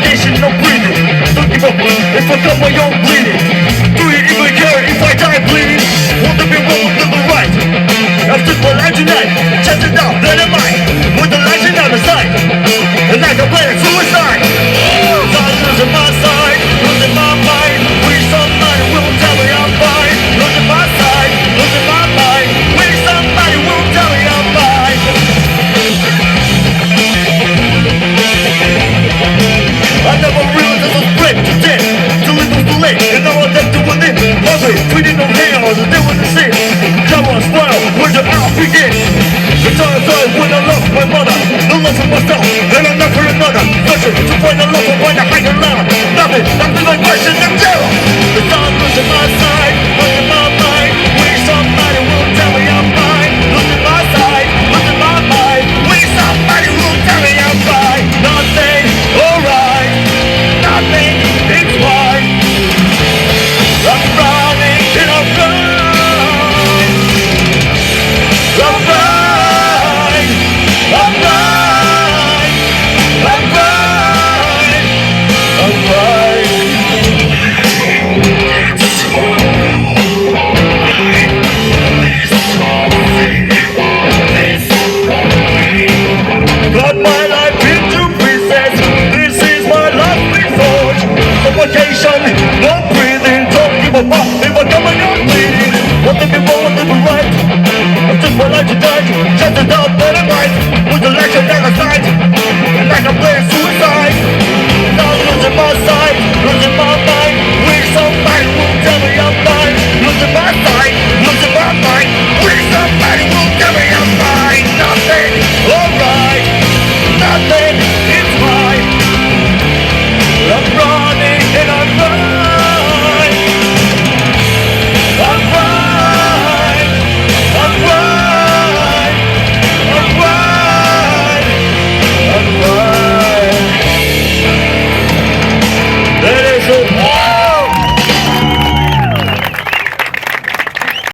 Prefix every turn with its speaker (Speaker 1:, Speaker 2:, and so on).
Speaker 1: suffocation, no breathing. Don't give up if I got my own bleeding. Do you even care if I die bleeding? Want to be wrong to the right? I've took my life tonight, chest it down, then am I with the lights out of sight, and I can play suicide. So I'm losing my side, losing my mind. We somebody will tell me I'm fine. Losing my side, losing my mind. We somebody will tell me I'm fine. I never realized I was bred to death till it was too late, and now I'm left doing it. Hungry, treating no chaos, and doing the same. Come on, smile, where the out begin. The times I when I lost my mother, no love for myself, and I'm not for another. Searching to find a love or find a higher ladder. Nothing like passion and terror.